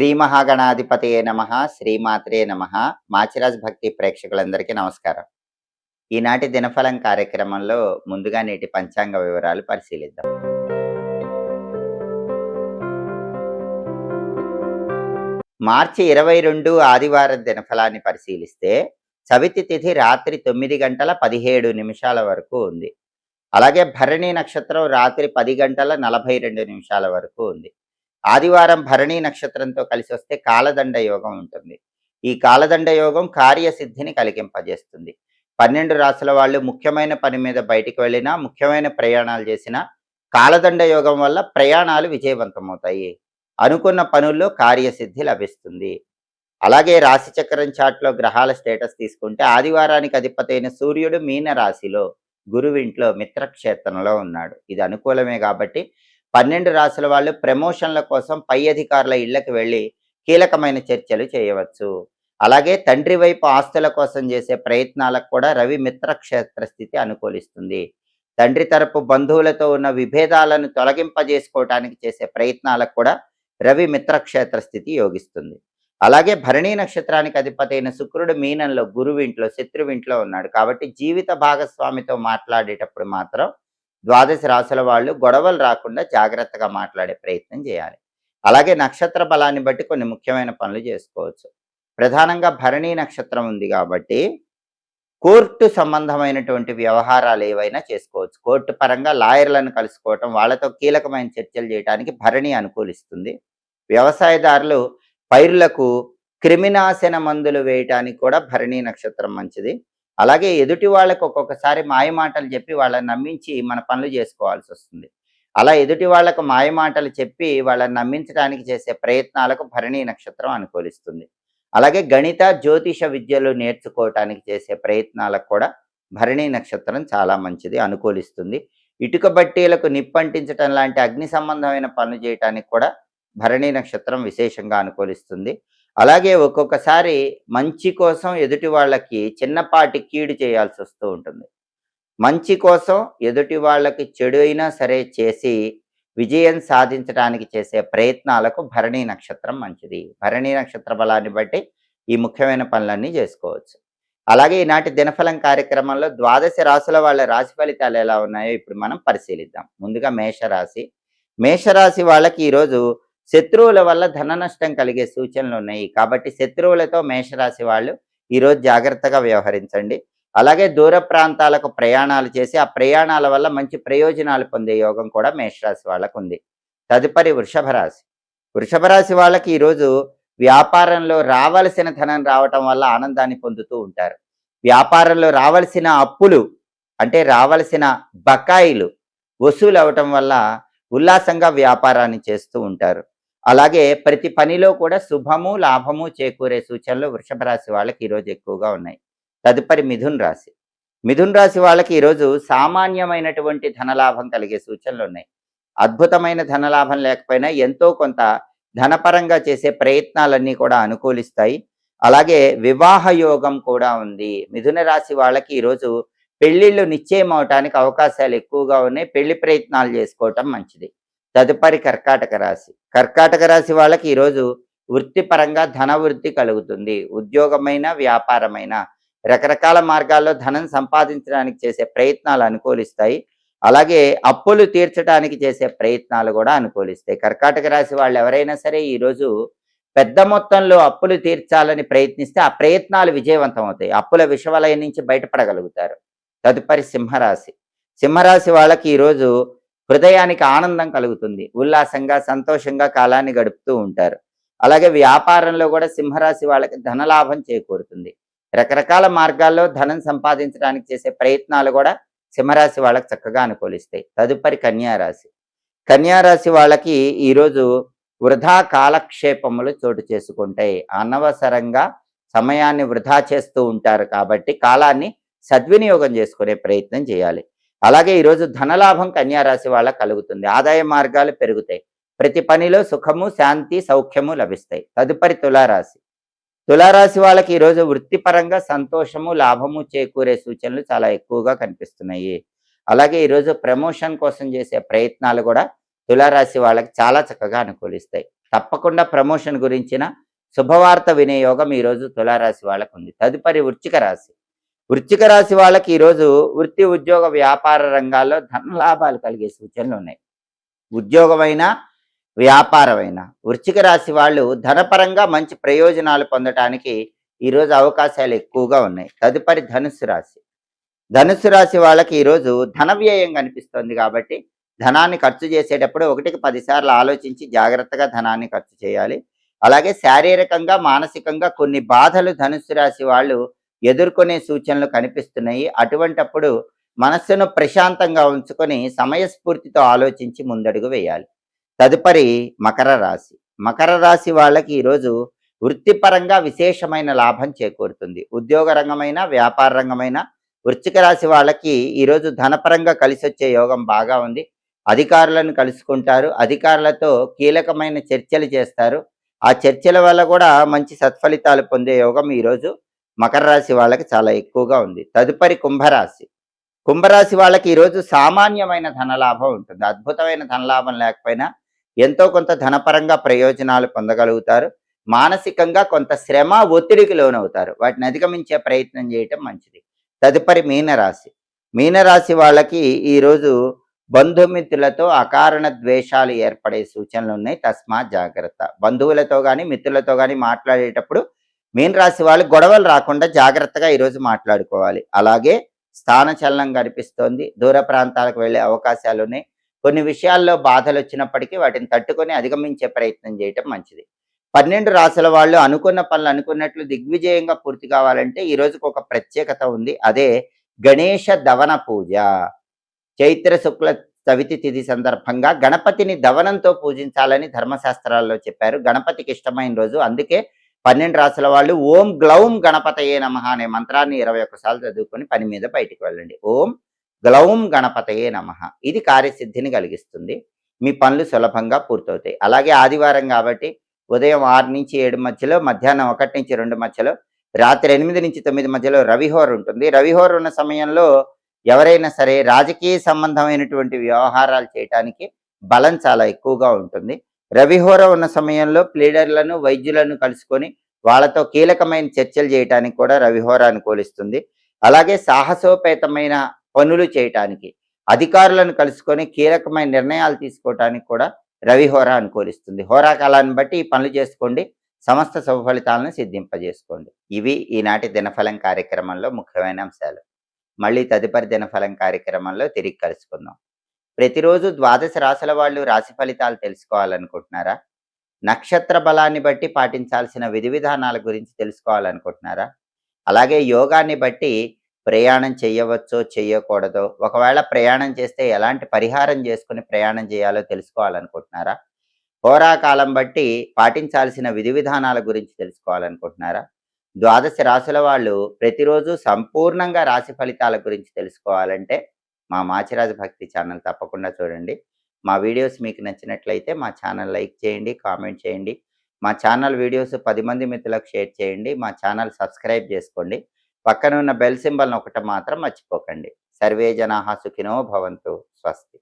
శ్రీ మహాగణాధిపతయే నమః శ్రీమాత్రే నమః మాచిరాజ్ భక్తి ప్రేక్షకులందరికీ నమస్కారం. ఈనాటి దినఫలం కార్యక్రమంలో ముందుగా నేటి పంచాంగ వివరాలు పరిశీలిద్దాం. మార్చి 22 ఆదివారం దినఫలాన్ని పరిశీలిస్తే చవితి తిథి రాత్రి 9 గంటల 17 నిమిషాల వరకు ఉంది. అలాగే భరణి నక్షత్రం రాత్రి 10 గంటల 42 నిమిషాల వరకు ఉంది. ఆదివారం భరణి నక్షత్రంతో కలిసి వస్తే కాలదండ యోగం ఉంటుంది. ఈ కాలదండ యోగం కార్యసిద్ధిని కలిగింపజేస్తుంది. 12 రాసుల వాళ్ళు ముఖ్యమైన పని మీద బయటికి వెళ్ళినా, ముఖ్యమైన ప్రయాణాలు చేసినా కాలదండ యోగం వల్ల ప్రయాణాలు విజయవంతమవుతాయి. అనుకున్న పనుల్లో కార్యసిద్ధి లభిస్తుంది. అలాగే రాశిచక్రం చాట్లో గ్రహాల స్టేటస్ తీసుకుంటే ఆదివారానికి అధిపతి అయిన సూర్యుడు మీన రాశిలో, గురువింట్లో మిత్రక్షేత్రంలో ఉన్నాడు. ఇది అనుకూలమే కాబట్టి 12 రాసుల వాళ్ళు ప్రమోషన్ల కోసం పై అధికారుల ఇళ్లకు వెళ్ళి కీలకమైన చర్చలు చేయవచ్చు. అలాగే తండ్రి వైపు ఆస్తుల కోసం చేసే ప్రయత్నాలకు కూడా రవి మిత్రక్షేత్ర స్థితి అనుకూలిస్తుంది. తండ్రి తరపు బంధువులతో ఉన్న విభేదాలను తొలగింపజేసుకోవటానికి చేసే ప్రయత్నాలకు కూడా రవి మిత్రక్షేత్ర స్థితి యోగిస్తుంది. అలాగే భరణీ నక్షత్రానికి అధిపతి అయిన శుక్రుడు మీనంలో, గురువింట్లో, శత్రువింట్లో ఉన్నాడు. కాబట్టి జీవిత భాగస్వామితో మాట్లాడేటప్పుడు మాత్రం ద్వాదశ రాశుల వాళ్ళు గొడవలు రాకుండా జాగ్రత్తగా మాట్లాడే ప్రయత్నం చేయాలి. అలాగే నక్షత్ర బలాన్ని బట్టి కొన్ని ముఖ్యమైన పనులు చేసుకోవచ్చు. ప్రధానంగా భరణీ నక్షత్రం ఉంది కాబట్టి కోర్టు సంబంధమైనటువంటి వ్యవహారాలు ఏవైనా చేసుకోవచ్చు. కోర్టు పరంగా లాయర్లను కలుసుకోవటం, వాళ్ళతో కీలకమైన చర్చలు చేయడానికి భరణి అనుకూలిస్తుంది. వ్యవసాయదారులు పైరులకు క్రిమినాశన మందులు వేయటానికి కూడా భరణీ నక్షత్రం మంచిది. అలాగే ఎదుటి వాళ్ళకు ఒక్కొక్కసారి మాయమాటలు చెప్పి వాళ్ళని నమ్మించి మన పనులు చేసుకోవాల్సి వస్తుంది. అలా ఎదుటి వాళ్లకు మాయమాటలు చెప్పి వాళ్ళని నమ్మించడానికి చేసే ప్రయత్నాలకు భరణీ నక్షత్రం అనుకూలిస్తుంది. అలాగే గణిత, జ్యోతిష విద్యలు నేర్చుకోవటానికి చేసే ప్రయత్నాలకు కూడా భరణీ నక్షత్రం చాలా మంచిది, అనుకూలిస్తుంది. ఇటుక బట్టీలకు నిప్పంటించటం లాంటి అగ్ని సంబంధమైన పనులు చేయటానికి కూడా భరణీ నక్షత్రం విశేషంగా అనుకూలిస్తుంది. అలాగే ఒక్కొక్కసారి మంచి కోసం ఎదుటి వాళ్ళకి చిన్నపాటి కీడు చేయాల్సి వస్తూ ఉంటుంది. మంచి కోసం ఎదుటి వాళ్ళకి చెడు అయినా సరే చేసి విజయం సాధించడానికి చేసే ప్రయత్నాలకు భరణీ నక్షత్రం మంచిది. భరణీ నక్షత్ర బలాన్ని బట్టి ఈ ముఖ్యమైన పనులన్నీ చేసుకోవచ్చు. అలాగే ఈనాటి దినఫలం కార్యక్రమంలో ద్వాదశ రాశుల వాళ్ళ రాశి ఫలితాలు ఎలా ఉన్నాయో ఇప్పుడు మనం పరిశీలిద్దాం. ముందుగా మేషరాశి. మేషరాశి వాళ్ళకి ఈరోజు శత్రువుల వల్ల ధన నష్టం కలిగే సూచనలు ఉన్నాయి. కాబట్టి శత్రువులతో మేషరాశి వాళ్ళు ఈరోజు జాగ్రత్తగా వ్యవహరించండి. అలాగే దూర ప్రాంతాలకు ప్రయాణాలు చేసి ఆ ప్రయాణాల వల్ల మంచి ప్రయోజనాలు పొందే యోగం కూడా మేషరాశి వాళ్ళకు ఉంది. తదుపరి వృషభ రాశి. వృషభ రాశి వాళ్ళకి ఈరోజు వ్యాపారంలో రావలసిన ధనం రావటం వల్ల ఆనందాన్ని పొందుతూ ఉంటారు. వ్యాపారంలో రావలసిన అప్పులు అంటే రావలసిన బకాయిలు వసూలు అవటం వల్ల ఉల్లాసంగా వ్యాపారాన్ని చేస్తూ ఉంటారు. అలాగే ప్రతి పనిలో కూడా శుభము, లాభము చేకూరే సూచనలు వృషభ రాశి వాళ్ళకి ఈరోజు ఎక్కువగా ఉన్నాయి. తదుపరి మిథున్ రాశి. మిథున్ రాశి వాళ్ళకి ఈరోజు సామాన్యమైనటువంటి ధనలాభం కలిగే సూచనలు ఉన్నాయి. అద్భుతమైన ధనలాభం లేకపోయినా ఎంతో కొంత ధనపరంగా చేసే ప్రయత్నాలన్నీ కూడా అనుకూలిస్తాయి. అలాగే వివాహ యోగం కూడా ఉంది. మిథున రాశి వాళ్ళకి ఈరోజు పెళ్లిళ్ళు నిశ్చయం అవటానికి అవకాశాలు ఎక్కువగా ఉన్నాయి. పెళ్లి ప్రయత్నాలు చేసుకోవటం మంచిది. తదుపరి కర్కాటక రాశి. కర్కాటక రాశి వాళ్ళకి ఈరోజు వృత్తిపరంగా ధన వృద్ధి కలుగుతుంది. ఉద్యోగమైన, వ్యాపారమైన రకరకాల మార్గాల్లో ధనం సంపాదించడానికి చేసే ప్రయత్నాలు అనుకూలిస్తాయి. అలాగే అప్పులు తీర్చడానికి చేసే ప్రయత్నాలు కూడా అనుకూలిస్తాయి. కర్కాటక రాశి వాళ్ళు ఎవరైనా సరే ఈరోజు పెద్ద మొత్తంలో అప్పులు తీర్చాలని ప్రయత్నిస్తే ఆ ప్రయత్నాలు విజయవంతం అవుతాయి. అప్పుల విషవలయం నుంచి బయటపడగలుగుతారు. తదుపరి సింహరాశి. సింహరాశి వాళ్ళకి ఈరోజు హృదయానికి ఆనందం కలుగుతుంది. ఉల్లాసంగా, సంతోషంగా కాలాన్ని గడుపుతూ ఉంటారు. అలాగే వ్యాపారంలో కూడా సింహరాశి వాళ్ళకి ధనలాభం చేకూరుతుంది. రకరకాల మార్గాల్లో ధనం సంపాదించడానికి చేసే ప్రయత్నాలు కూడా సింహరాశి వాళ్ళకి చక్కగా అనుకూలిస్తాయి. తదుపరి కన్యారాశి. కన్యారాశి వాళ్ళకి ఈరోజు వృధా కాలక్షేపములు చోటు చేసుకుంటాయి. అనవసరంగా సమయాన్ని వృధా చేస్తూ ఉంటారు. కాబట్టి కాలాన్ని సద్వినియోగం చేసుకునే ప్రయత్నం చేయాలి. అలాగే ఈరోజు ధనలాభం కన్యారాశి వాళ్ళకు కలుగుతుంది. ఆదాయ మార్గాలు పెరుగుతాయి. ప్రతి పనిలో సుఖము, శాంతి, సౌఖ్యము లభిస్తాయి. తదుపరి తులారాశి. తులారాశి వాళ్ళకి ఈరోజు వృత్తిపరంగా సంతోషము, లాభము చేకూరే సూచనలు చాలా ఎక్కువగా కనిపిస్తున్నాయి. అలాగే ఈరోజు ప్రమోషన్ కోసం చేసే ప్రయత్నాలు కూడా తులారాశి వాళ్ళకి చాలా చక్కగా అనుకూలిస్తాయి. తప్పకుండా ప్రమోషన్ గురించిన శుభవార్త వినే యోగం ఈరోజు తులారాశి వాళ్ళకు ఉంది. తదుపరి వృశ్చిక రాశి. వృశ్చిక రాశి వాళ్ళకి ఈరోజు వృత్తి, ఉద్యోగ, వ్యాపార రంగాల్లో ధనలాభాలు కలిగే సూచనలు ఉన్నాయి. ఉద్యోగమైనా, వ్యాపారమైనా వృశ్చిక రాశి వాళ్ళు ధనపరంగా మంచి ప్రయోజనాలు పొందటానికి ఈరోజు అవకాశాలు ఎక్కువగా ఉన్నాయి. తదుపరి ధనుస్సు రాశి. ధనుస్సు రాశి వాళ్ళకి ఈరోజు ధన వ్యయం కనిపిస్తుంది కాబట్టి ధనాన్ని ఖర్చు చేసేటప్పుడు 1కి 10 సార్లు ఆలోచించి జాగ్రత్తగా ధనాన్ని ఖర్చు చేయాలి. అలాగే శారీరకంగా, మానసికంగా కొన్ని బాధలు ధనుస్సు రాశి వాళ్ళు ఎదుర్కొనే సూచనలు కనిపిస్తున్నాయి. అటువంటప్పుడు మనస్సును ప్రశాంతంగా ఉంచుకొని సమయస్ఫూర్తితో ఆలోచించి ముందడుగు వేయాలి. తదుపరి మకర రాశి. మకర రాశి వాళ్ళకి ఈరోజు వృత్తిపరంగా విశేషమైన లాభం చేకూరుతుంది. ఉద్యోగ రంగమైన, వ్యాపార రంగమైన వృశ్చిక రాశి వాళ్ళకి ఈరోజు ధనపరంగా కలిసొచ్చే యోగం బాగా ఉంది. అధికారులను కలుసుకుంటారు. అధికారులతో కీలకమైన చర్చలు చేస్తారు. ఆ చర్చల వల్ల కూడా మంచి సత్ఫలితాలు పొందే యోగం ఈరోజు మకర రాశి వాళ్ళకి చాలా ఎక్కువగా ఉంది. తదుపరి కుంభరాశి. కుంభరాశి వాళ్ళకి ఈరోజు సామాన్యమైన ధనలాభం ఉంటుంది. అద్భుతమైన ధనలాభం లేకపోయినా ఎంతో కొంత ధనపరంగా ప్రయోజనాలు పొందగలుగుతారు. మానసికంగా కొంత శ్రమ, ఒత్తిడికి లోనవుతారు. వాటిని అధిగమించే ప్రయత్నం చేయటం మంచిది. తదుపరి మీనరాశి. మీనరాశి వాళ్ళకి ఈరోజు బంధుమిత్రులతో అకారణ ద్వేషాలు ఏర్పడే సూచనలు ఉన్నాయి. తస్మాత్ జాగ్రత్త. బంధువులతో కానీ, మిత్రులతో కానీ మాట్లాడేటప్పుడు మీనరాశి వాళ్ళు గొడవలు రాకుండా జాగ్రత్తగా ఈరోజు మాట్లాడుకోవాలి. అలాగే స్థానచలనం కనిపిస్తోంది. దూర ప్రాంతాలకు వెళ్ళే అవకాశాలు ఉన్నాయి. కొన్ని విషయాల్లో బాధలు వచ్చినప్పటికీ వాటిని తట్టుకొని అధిగమించే ప్రయత్నం చేయటం మంచిది. 12 రాశుల వాళ్ళు అనుకున్న పనులు అనుకున్నట్లు దిగ్విజయంగా పూర్తి కావాలంటే ఈ రోజుకు ఒక ప్రత్యేకత ఉంది. అదే గణేష దవన పూజ. చైత్ర శుక్ల చవితి తిథి సందర్భంగా గణపతిని దవనంతో పూజించాలని ధర్మశాస్త్రాల్లో చెప్పారు. గణపతికి ఇష్టమైన రోజు. అందుకే 12 రాశుల వాళ్ళు ఓం గ్లౌం గణపతయే నమః అనే మంత్రాన్ని 21 సార్లు చదువుకొని పని మీద బయటికి వెళ్ళండి. ఓం గ్లౌం గణపతయే నమః. ఇది కార్యసిద్ధిని కలిగిస్తుంది. మీ పనులు సులభంగా పూర్తవుతాయి. అలాగే ఆదివారం కాబట్టి ఉదయం 6 నుంచి 7 మధ్యలో, మధ్యాహ్నం 1 నుంచి 2 మధ్యలో, రాత్రి 8 నుంచి 9 మధ్యలో రవిహోర ఉంటుంది. రవిహోర ఉన్న సమయంలో ఎవరైనా సరే రాజకీయ సంబంధమైనటువంటి వ్యవహారాలు చేయటానికి బలం చాలా ఎక్కువగా ఉంటుంది. రవిహోర ఉన్న సమయంలో ప్లీడర్లను, వైద్యులను కలుసుకొని వాళ్ళతో కీలకమైన చర్చలు చేయటానికి కూడా రవిహోర అనుకూలిస్తుంది. అలాగే సాహసోపేతమైన పనులు చేయటానికి, అధికారులను కలుసుకొని కీలకమైన నిర్ణయాలు తీసుకోవటానికి కూడా రవిహోర అనుకూలిస్తుంది. హోరాకాలాన్ని బట్టి ఈ పనులు చేసుకోండి. సమస్త శుభ ఫలితాలను సిద్ధింపజేసుకోండి. ఇవి ఈనాటి దినఫలం కార్యక్రమంలో ముఖ్యమైన అంశాలు. మళ్ళీ తదుపరి దినఫలం కార్యక్రమంలో తిరిగి కలుసుకుందాం. ప్రతిరోజు 12 రాశుల వాళ్ళు రాశి ఫలితాలు తెలుసుకోవాలనుకుంటున్నారా? నక్షత్ర బలాన్ని బట్టి పాటించాల్సిన విధి విధానాల గురించి తెలుసుకోవాలనుకుంటున్నారా? అలాగే యోగాన్ని బట్టి ప్రయాణం చేయవచ్చో చేయకూడదో, ఒకవేళ ప్రయాణం చేస్తే ఎలాంటి పరిహారం చేసుకుని ప్రయాణం చేయాలో తెలుసుకోవాలనుకుంటున్నారా? హోరాకాలం బట్టి పాటించాల్సిన విధి విధానాల గురించి తెలుసుకోవాలనుకుంటున్నారా? 12 రాశుల వాళ్ళు ప్రతిరోజు సంపూర్ణంగా రాశి ఫలితాల గురించి తెలుసుకోవాలంటే మా మాచిరాజు భక్తి ఛానల్ తప్పకుండా చూడండి. మా వీడియోస్ మీకు నచ్చినట్లయితే మా ఛానల్ లైక్ చేయండి, కామెంట్ చేయండి. మా ఛానల్ వీడియోస్ 10 మంది మిత్రులకు షేర్ చేయండి. మా ఛానల్ సబ్స్క్రైబ్ చేసుకోండి. పక్కన ఉన్న బెల్ సింబల్ నొక్కటం మాత్రం మర్చిపోకండి. సర్వే జనాః సుఖినో భవంతు. స్వస్తి.